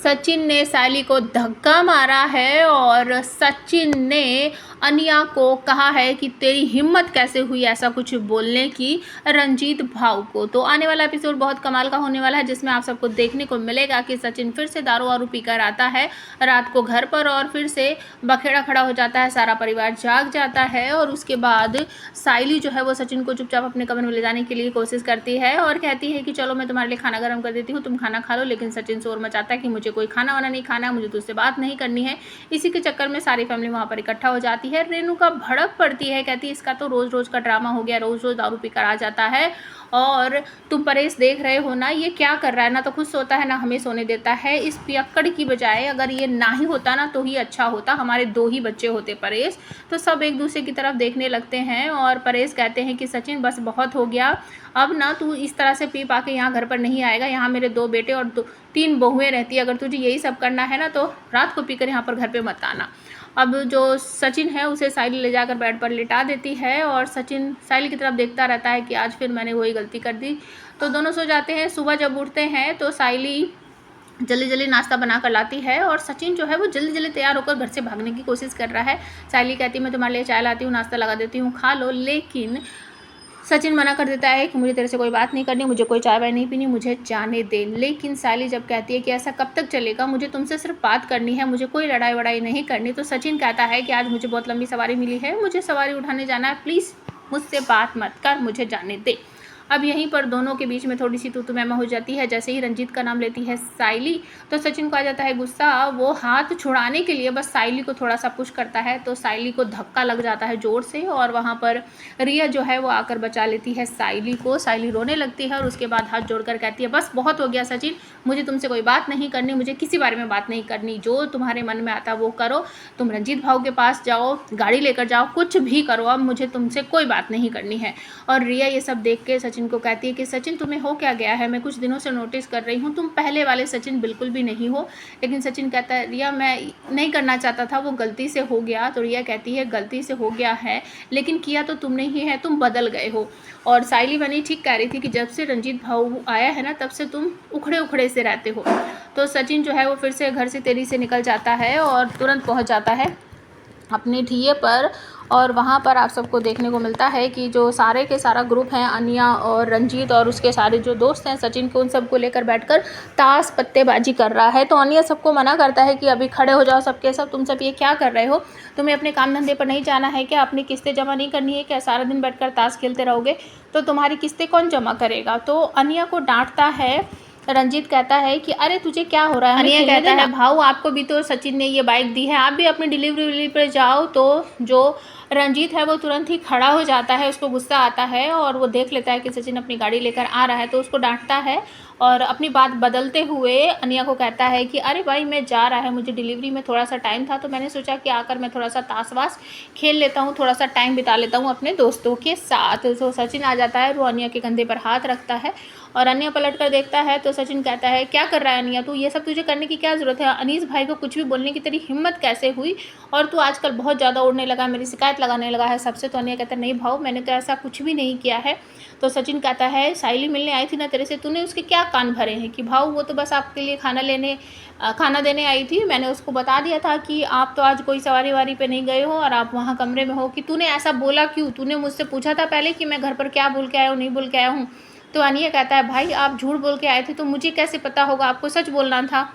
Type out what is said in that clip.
सचिन ने सायली को धक्का मारा है और सचिन ने अनिया को कहा है कि तेरी हिम्मत कैसे हुई ऐसा कुछ बोलने की रंजीत भाऊ को। तो आने वाला एपिसोड बहुत कमाल का होने वाला है, जिसमें आप सबको देखने को मिलेगा कि सचिन फिर से दारू वारू पीकर आता है रात को घर पर और फिर से बखेड़ा खड़ा हो जाता है, सारा परिवार जाग जाता है। और उसके बाद सायली जो है वो सचिन को चुपचाप अपने कमरे में ले जाने के लिए कोशिश करती है और कहती है कि चलो मैं तुम्हारे लिए खाना गर्म कर देती हूँ, तुम खाना खा लो। लेकिन सचिन शोर मचाता है कि मुझे कोई खाना वाना नहीं खाना है, मुझे तुझसे बात नहीं करनी है। इसी के चक्कर में सारी फैमिली वहाँ पर इकट्ठा हो जाती है। रेणुका भड़क पड़ती है, कहती है इसका तो रोज रोज का ड्रामा हो गया, रोज रोज दारू पीकर आ जाता है और तुम परेश देख रहे हो ना ये क्या कर रहा है, ना तो खुद सोता है ना हमें सोने देता है। इस पियक्कड़ की बजाय अगर ये ना ही होता ना तो ही अच्छा होता, हमारे 2 ही बच्चे होते परेश। तो सब एक दूसरे की तरफ देखने लगते हैं और परेश कहते हैं कि सचिन बस बहुत हो गया, अब ना तू इस तरह से पी पा के यहाँ घर पर नहीं आएगा, यहाँ मेरे 2 बेटे और 3 बहुएं रहती है, अगर तुझे यही सब करना है ना तो रात को पीकर यहाँ पर घर पे मत आना। अब जो सचिन है उसे सायली ले जाकर बेड पर लिटा देती है और सचिन सायली की तरफ देखता रहता है कि आज फिर मैंने वही गलती कर दी। तो दोनों सो जाते हैं। सुबह जब उठते हैं तो सायली जल्दी जल्दी नाश्ता बना कर लाती है और सचिन जो है वो जल्दी जल्दी तैयार होकर घर से भागने की कोशिश कर रहा है। सायली कहती है मैं तुम्हारे लिए चाय लाती हूँ, नाश्ता लगा देती हूँ, खा लो। लेकिन सचिन मना कर देता है कि मुझे तेरे से कोई बात नहीं करनी, मुझे कोई चाय वाय नहीं पीनी, मुझे जाने दे। लेकिन सायली जब कहती है कि ऐसा कब तक चलेगा, मुझे तुमसे सिर्फ बात करनी है, मुझे कोई लड़ाई वड़ाई नहीं करनी, तो सचिन कहता है कि आज मुझे बहुत लंबी सवारी मिली है, मुझे सवारी उठाने जाना है, प्लीज़ मुझसे बात मत कर, मुझे जाने दे। अब यहीं पर दोनों के बीच में थोड़ी सी तू मैमा हो जाती है। जैसे ही रंजीत का नाम लेती है सायली तो सचिन को आ जाता है गुस्सा। वो हाथ छुड़ाने के लिए बस सायली को थोड़ा सा पुश करता है तो सायली को धक्का लग जाता है ज़ोर से और वहाँ पर रिया जो है वो आकर बचा लेती है सायली को। सायली रोने लगती है और उसके बाद हाथ जोड़कर कहती है बस बहुत हो गया सचिन, मुझे तुमसे कोई बात नहीं करनी, मुझे किसी बारे में बात नहीं करनी, जो तुम्हारे मन में आता वो करो, तुम रंजीत भाऊ के पास जाओ, गाड़ी लेकर जाओ, कुछ भी करो, अब मुझे तुमसे कोई बात नहीं करनी है। और रिया ये सब देख के सचिन को कहती है कि सचिन तुम्हें हो क्या गया है, मैं कुछ दिनों से नोटिस कर रही हूँ, तुम पहले वाले सचिन बिल्कुल भी नहीं हो। लेकिन सचिन कहता है रिया मैं नहीं करना चाहता था, वो गलती से हो गया। तो रिया कहती है गलती से हो गया है लेकिन किया तो तुमने ही है, तुम बदल गए हो। और सायली बनी ठीक कह रही थी कि जब से रंजीत भाऊ आया है ना तब से तुम उखड़े उखड़े से रहते हो। तो सचिन जो है वो फिर से घर से तेजी से निकल जाता है और तुरंत पहुँच जाता है अपने ठिये पर। और वहाँ पर आप सबको देखने को मिलता है कि जो सारे के सारा ग्रुप हैं, अनिया और रंजीत और उसके सारे जो दोस्त हैं सचिन के, उन सबको लेकर बैठकर ताश पत्तेबाजी कर रहा है। तो अनिया सबको मना करता है कि अभी खड़े हो जाओ सबके सब, तुम सब ये क्या कर रहे हो, तुम्हें अपने काम धंधे पर नहीं जाना है क्या, अपनी किस्तें जमा नहीं करनी है क्या, सारा दिन बैठकर ताश खेलते रहोगे तो तुम्हारी किस्तें कौन जमा करेगा। तो अनिया को डांटता है रंजीत, कहता है कि अरे तुझे क्या हो रहा है। अनिया कहता है भाऊ आपको भी तो सचिन ने ये बाइक दी है, आप भी अपनी डिलीवरी पर जाओ। तो जो रंजीत है वो तुरंत ही खड़ा हो जाता है, उसको गुस्सा आता है और वो देख लेता है कि सचिन अपनी गाड़ी लेकर आ रहा है तो उसको डांटता है और अपनी बात बदलते हुए अनिया को कहता है कि अरे भाई मैं जा रहा है, मुझे डिलीवरी में थोड़ा सा टाइम था तो मैंने सोचा कि आकर मैं थोड़ा सा ताश वाश खेल लेता हूँ, थोड़ा सा टाइम बिता लेता हूँ अपने दोस्तों के साथ। तो सचिन आ जाता है, वो अनिया के कंधे पर हाथ रखता है और अनिया पलट कर देखता है तो सचिन कहता है क्या कर रहा है अनिया, तू ये सब तुझे करने की क्या ज़रूरत है, अनीस भाई को कुछ भी बोलने की तेरी हिम्मत कैसे हुई, और तू आजकल बहुत ज़्यादा उड़ने लगा, मेरी शिकायत लगाने लगा है सबसे। तो अनिया कहता है नहीं भाऊ मैंने तो ऐसा कुछ भी नहीं किया है। तो सचिन कहता है सायली मिलने आई थी ना तेरे से, तूने उसके क्या कान भरे हैं कि भाऊ वो तो बस आपके लिए खाना देने आई थी, मैंने उसको बता दिया था कि आप तो आज कोई सवारी वारी पे नहीं गए हो और आप वहाँ कमरे में हो, कि तूने ऐसा बोला क्यों, तूने मुझसे पूछा था पहले कि मैं घर पर क्या बोल के आया हूँ नहीं बोल के आया हूँ। तो अनिया कहता है भाई आप झूठ बोल के आए थे तो मुझे कैसे पता होगा, आपको सच बोलना था।